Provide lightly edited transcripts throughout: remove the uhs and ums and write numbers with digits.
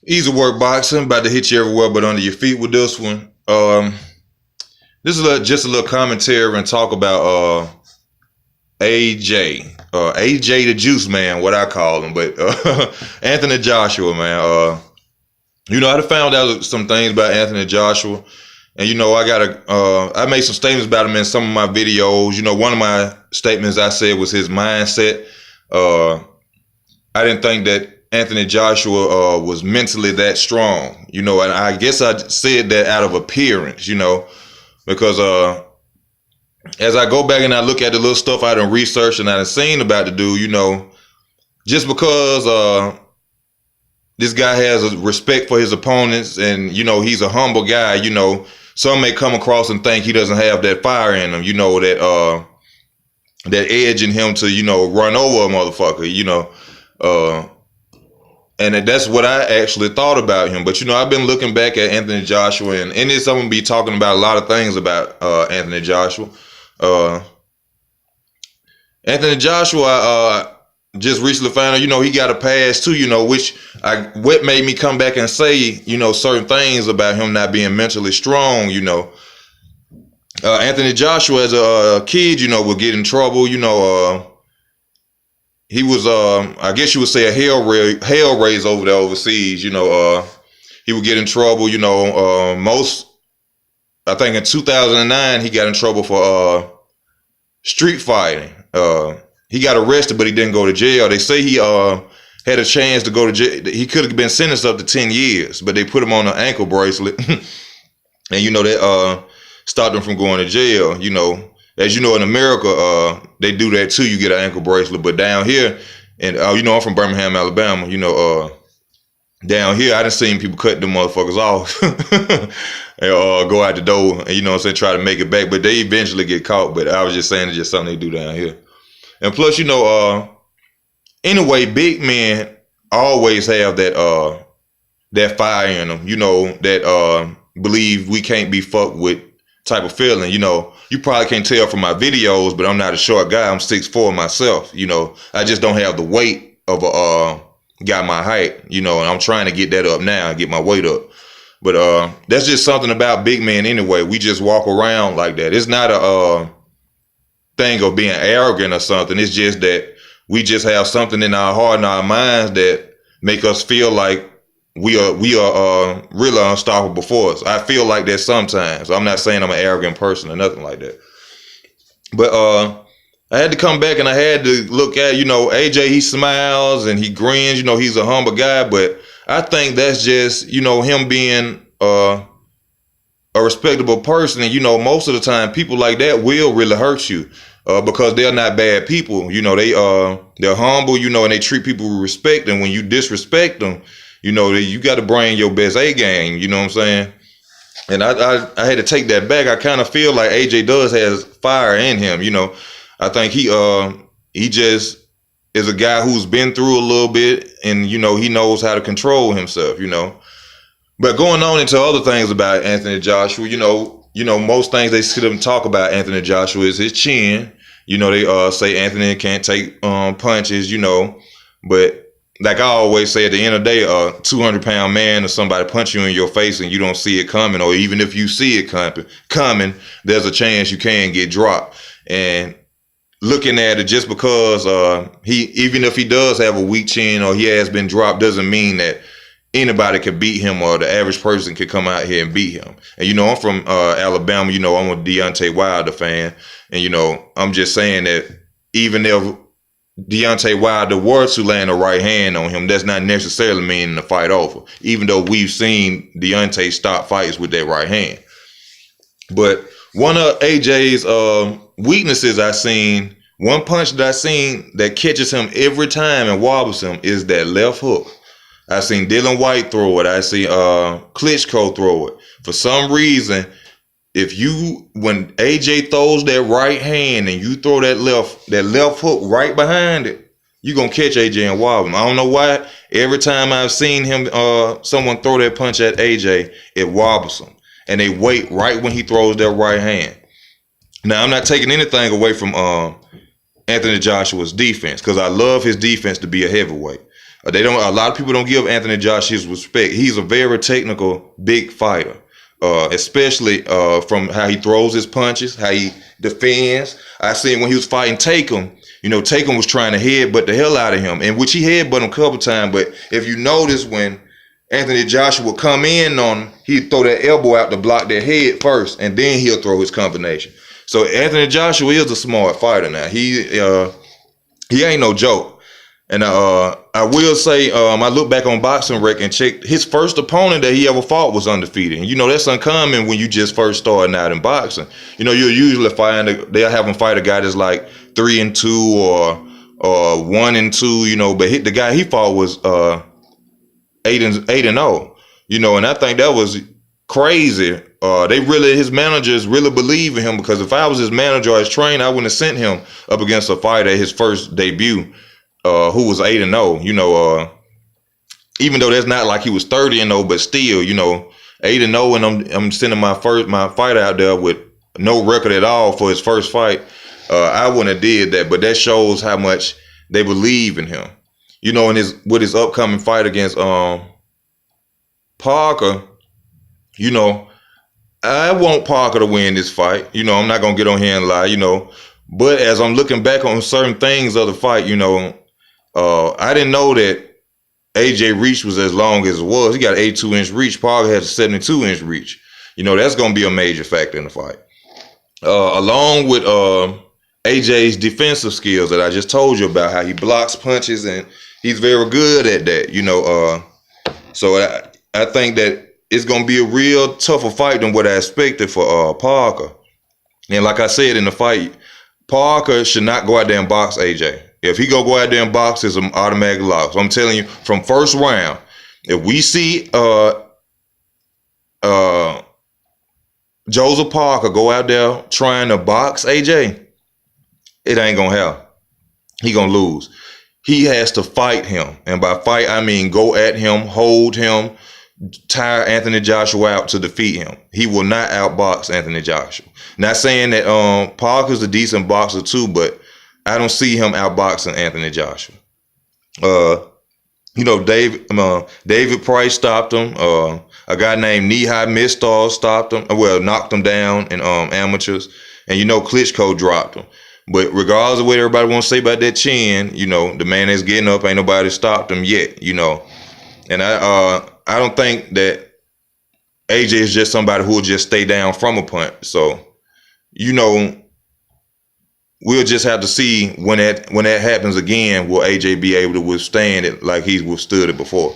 Easy work boxing, about to hit you everywhere but under your feet with this one. This is just a little commentary and talk about AJ. AJ the Juice Man, what I call him, but Anthony Joshua, man. I found out some things about Anthony Joshua, and I made some statements about him in some of my videos. One of my statements I said was his mindset. I didn't think that Anthony Joshua was mentally that strong, and I guess I said that out of appearance, because as I go back and I look at the little stuff I done researched and I done seen about the dude, just because this guy has a respect for his opponents and, he's a humble guy, some may come across and think he doesn't have that fire in him, that edge in him to, run over a motherfucker, and that's what I actually thought about him. But, I've been looking back at Anthony Joshua, and in this I'm going to be talking about a lot of things about Anthony Joshua. Anthony Joshua, I just recently found out, he got a past too, what made me come back and say, certain things about him not being mentally strong, Anthony Joshua as a kid, would get in trouble, he was, I guess you would say a hell raise over there overseas. He would get in trouble. I think in 2009 he got in trouble for street fighting. He got arrested, but he didn't go to jail. They say he had a chance to go to jail. He could have been sentenced up to 10 years, but they put him on an ankle bracelet, and that stopped him from going to jail. As you know, in America, they do that too. You get an ankle bracelet, but down here, and I'm from Birmingham, Alabama. Down here, I done seen people cut them motherfuckers off and go out the door, and try to make it back, but they eventually get caught. But I was just saying it's just something they do down here. And plus, anyway, big men always have that fire in them. That believe we can't be fucked with type of feeling. You probably can't tell from my videos, but I'm not a short guy. I'm 6'4" myself. I just don't have the weight of a guy my height, and I'm trying to get that up now and get my weight up. But that's just something about big men anyway. We just walk around like that. It's not a thing of being arrogant or something. It's just that we just have something in our heart and our minds that make us feel like we are really unstoppable force. I feel like that sometimes. I'm not saying I'm an arrogant person or nothing like that. But I had to come back and I had to look at, AJ, he smiles and he grins, he's a humble guy, but I think that's just, him being a respectable person. And, most of the time people like that will really hurt you because they're not bad people. They're humble, and they treat people with respect. And when you disrespect them, you got to bring your best A game, you know what I'm saying? And I had to take that back. I kind of feel like AJ does has fire in him, I think he just is a guy who's been through a little bit and, he knows how to control himself, But going on into other things about Anthony Joshua, most things they sit up and talk about Anthony Joshua is his chin. They say Anthony can't take punches, but like I always say, at the end of the day, a 200-pound man or somebody punch you in your face and you don't see it coming, or even if you see it coming, there's a chance you can get dropped. And looking at it, just because even if he does have a weak chin or he has been dropped, doesn't mean that anybody could beat him or the average person could come out here and beat him. And I'm from Alabama. I'm a Deontay Wilder fan, and I'm just saying that even if Deontay Wilder were to land a right hand on him, that's not necessarily meaning the fight over, even though we've seen Deontay stop fights with that right hand. But one of AJ's weaknesses I seen, one punch that I seen that catches him every time and wobbles him, is that left hook. I seen Dylan White throw it. I see Klitschko throw it. For some reason, when AJ throws that right hand and you throw that left hook right behind it, you're gonna catch AJ and wobble him. I don't know why. Every time I've seen him, someone throw that punch at AJ, it wobbles him, and they wait right when he throws that right hand. Now, I'm not taking anything away from Anthony Joshua's defense, because I love his defense to be a heavyweight. A lot of people don't give Anthony Joshua his respect. He's a very technical, big fighter. Especially from how he throws his punches, how he defends. I seen when he was fighting Taken, Taken was trying to headbutt the hell out of him, and which he headbutt him a couple times. But if you notice, when Anthony Joshua would come in on him, he'd throw that elbow out to block their head first, and then he'll throw his combination. So Anthony Joshua is a smart fighter now. He ain't no joke. And I will say, I look back on Boxing Rec and check his first opponent that he ever fought was undefeated. And, that's uncommon when you just first starting out in boxing. You'll usually they'll have him fight a guy that's like 3-2 or 1-2, but the guy he fought was 8-0, and I think that was crazy. His managers really believe in him, because if I was his manager or his trainer, I wouldn't have sent him up against a fighter at his first debut. Who was 8-0, even though that's not like he was 30-0, but still, 8-0, and I'm sending my fighter out there with no record at all for his first fight. I wouldn't have did that, but that shows how much they believe in him. And with his upcoming fight against Parker, I want Parker to win this fight. I'm not gonna get on here and lie, but as I'm looking back on certain things of the fight, I didn't know that AJ reach was as long as it was. He got an 82-inch reach. Parker has a 72-inch reach. That's going to be a major factor in the fight. Along with AJ's defensive skills that I just told you about, how he blocks punches, and he's very good at that. So I think that it's going to be a real tougher fight than what I expected for Parker. And like I said in the fight, Parker should not go out there and box AJ. If he go out there and box, it's an automatic loss. So I'm telling you, from first round, if we see Joseph Parker go out there trying to box AJ, it ain't gonna happen. He gonna lose. He has to fight him, and by fight I mean go at him, hold him, tire Anthony Joshua out to defeat him. He will not outbox Anthony Joshua. Not saying that Parker's a decent boxer too, but I don't see him outboxing Anthony Joshua. David Price stopped him. A guy named Nihai Mistar stopped him. Knocked him down in amateurs. And Klitschko dropped him. But regardless of what everybody wants to say about that chin, the man that's getting up, ain't nobody stopped him yet. And I don't think that AJ is just somebody who will just stay down from a punch. So, we'll just have to see when that happens again, will AJ be able to withstand it like he's withstood it before.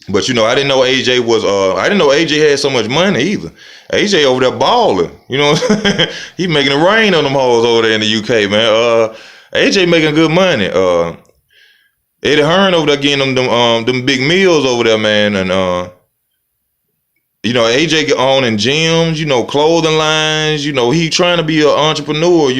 But I didn't know AJ was I didn't know AJ had so much money either. AJ over there balling. He making it rain on them hoes over there in the UK, man. AJ making good money. Eddie Hearn over there getting them big meals over there, man. And AJ get on in gyms, clothing lines, he trying to be an entrepreneur,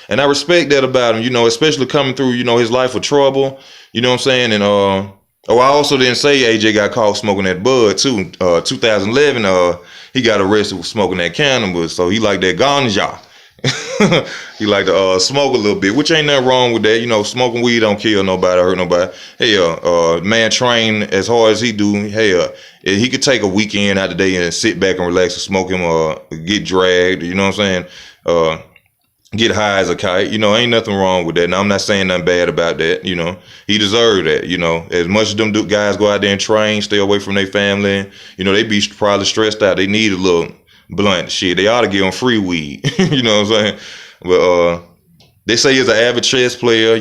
and I respect that about him, especially coming through, his life of trouble, you know what I'm saying? And, I also didn't say AJ got caught smoking that bud too. 2011, he got arrested for smoking that cannabis, so he like that ganja. He like to smoke a little bit, which ain't nothing wrong with that. Smoking weed don't kill nobody, hurt nobody. Hey, man train as hard as he do. Hey, he could take a weekend out of the day and sit back and relax and smoke him or get dragged. You know what I'm saying? Get high as a kite. Ain't nothing wrong with that. Now, I'm not saying nothing bad about that. He deserved that. As much as them guys go out there and train, stay away from their family. They be probably stressed out. They need a little blunt shit. They ought to give him free weed. You know what I'm saying? But they say he's an avid chess player.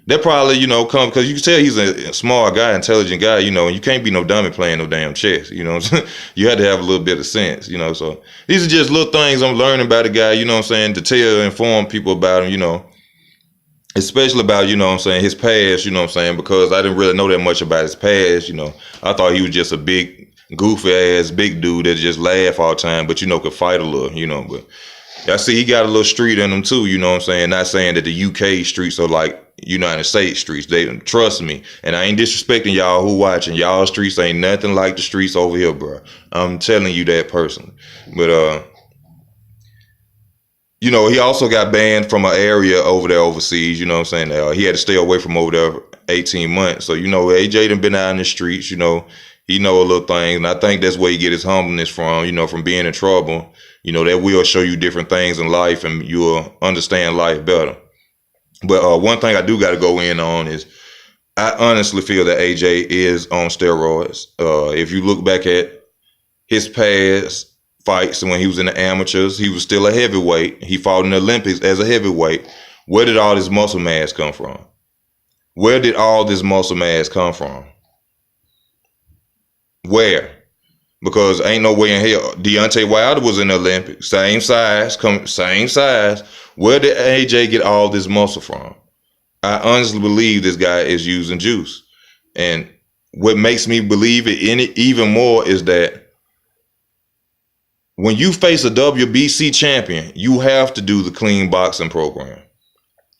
That probably come because you can tell he's a smart guy, intelligent guy. And you can't be no dummy playing no damn chess. You had to have a little bit of sense. So these are just little things I'm learning about the guy. To tell, inform people about him. Especially about his past. Because I didn't really know that much about his past. I thought he was just a big goofy ass big dude that just laugh all the time, but could fight a little, but I see he got a little street in him too, not saying that the UK streets are like United States streets. They trust me, and I ain't disrespecting y'all who watching. Y'all streets ain't nothing like the streets over here, bro. I'm telling you that personally. But he also got banned from an area over there overseas, he had to stay away from over there 18 months. So, you know, AJ done been out in the streets, you know, he know a little things. And I think that's where you get his humbleness from, you know, from being in trouble. You know, that will show you different things in life and you'll understand life better. But one thing I do got to go in on is I honestly feel that AJ is on steroids. If you look back at his past fights and when he was in the amateurs, he was still a heavyweight. He fought in the Olympics as a heavyweight. Where did all this muscle mass come from? Where did all this muscle mass come from? Where? Because ain't no way in hell. Deontay Wilder was in the Olympics. Same size. Same size. Where did AJ get all this muscle from? I honestly believe this guy is using juice. And what makes me believe it in it even more is that when you face a WBC champion, you have to do the clean boxing program.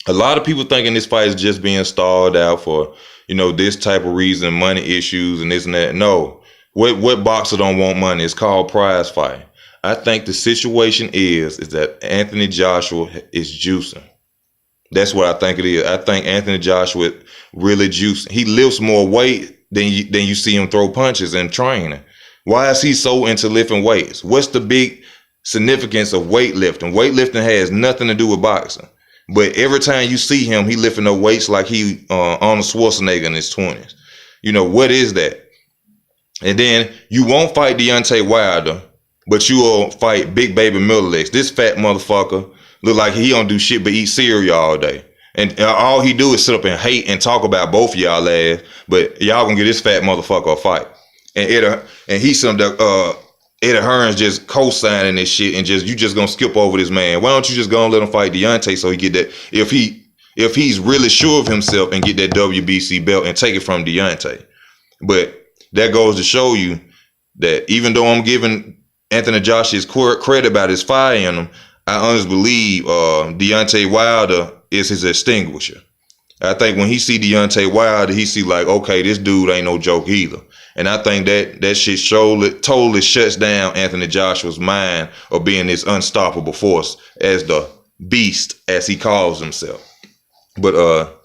A lot of people thinking this fight is just being stalled out for, you know, this type of reason, money issues and this and that. No. What boxer don't want money? It's called prize fight. I think the situation is that Anthony Joshua is juicing. That's what I think it is. I think Anthony Joshua really juicing. He lifts more weight than you see him throw punches and training. Why is he so into lifting weights? What's the big significance of weightlifting? Weightlifting has nothing to do with boxing. But every time you see him, he lifting the weights like he Arnold Schwarzenegger in his 20s. You know, what is that? And then you won't fight Deontay Wilder, but you will fight Big Baby Miller Legs. This fat motherfucker look like he don't do shit but eat cereal all day. And all he do is sit up and hate and talk about both of y'all ass, but y'all gonna get this fat motherfucker a fight. And he's some Eddie Hearn's just co-signing this shit and you just gonna skip over this man. Why don't you just go and let him fight Deontay so he get that, if he's really sure of himself and get that WBC belt and take it from Deontay. But that goes to show you that even though I'm giving Anthony Joshua his credit about his fire in him, I honestly believe Deontay Wilder is his extinguisher. I think when he see Deontay Wilder, he see like, okay, this dude ain't no joke either. And I think that shit totally shuts down Anthony Joshua's mind of being this unstoppable force as the beast, as he calls himself. But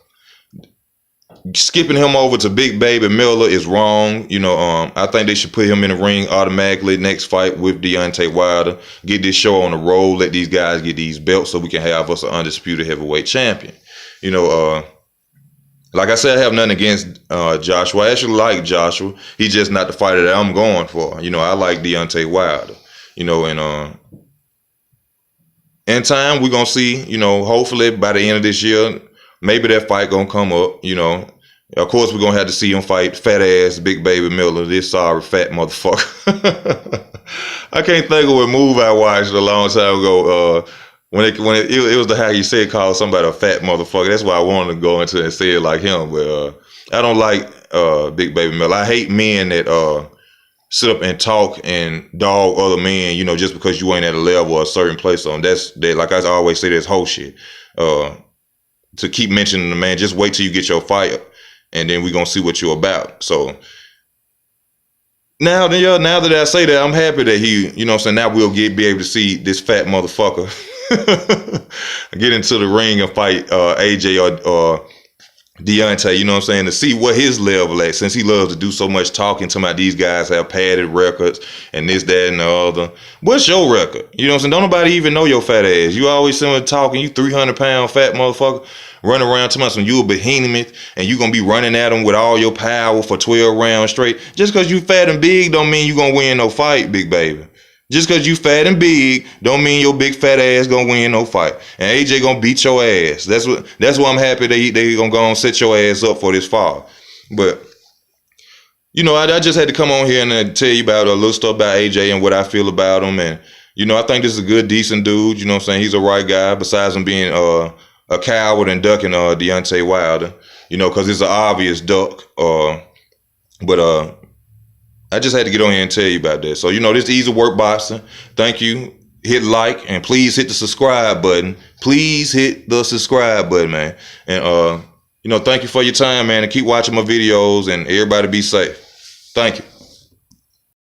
skipping him over to Big Baby Miller is wrong. You know, I think they should put him in the ring automatically next fight with Deontay Wilder. Get this show on the road. Let these guys get these belts so we can have us an undisputed heavyweight champion. You know, like I said, I have nothing against Joshua. I actually like Joshua. He's just not the fighter that I'm going for. You know, I like Deontay Wilder. You know, and in time we're gonna see. You know, hopefully by the end of this year, maybe that fight gonna come up. You know, of course we're gonna have to see him fight fat ass Big Baby Miller. This sorry fat motherfucker. I can't think of what move I watched a long time ago. When it was the how you said call somebody a fat motherfucker. That's why I wanted to go into and say it like him. But I don't like Big Baby Miller. I hate men that sit up and talk and dog other men, you know, just because you ain't at a level or a certain place on. That's like I always say, that's whole shit. To keep mentioning the man, just wait till you get your fight and then we're gonna see what you're about. So now that I say that, I'm happy that he, you know what I'm saying, now we'll be able to see this fat motherfucker get into the ring and fight AJ or Deontay, you know what I'm saying, to see what his level at, since he loves to do so much talking to these guys have padded records and this, that, and the other. What's your record? You know what I'm saying? Don't nobody even know your fat ass. You always sitting talking, you 300-pound fat motherfucker running around talking about some you a behemoth and you gonna be running at them with all your power for 12 rounds straight. Just because you fat and big don't mean you gonna win no fight, big baby. Just because you fat and big don't mean your big fat ass gonna win no fight. And AJ gonna beat your ass. That's why I'm happy they gonna go and set your ass up for this fall. But you know, I just had to come on here and tell you about a little stuff about AJ and what I feel about him. And you know, I think this is a good, decent dude. You know what I'm saying? He's a right guy. Besides him being a coward and ducking Deontay Wilder. You know, because it's an obvious duck. But I just had to get on here and tell you about that. So, you know, this Easy Work Boxing. Thank you. Hit like and please hit the subscribe button. Please hit the subscribe button, man. And, you know, thank you for your time, man. And keep watching my videos and everybody be safe. Thank you.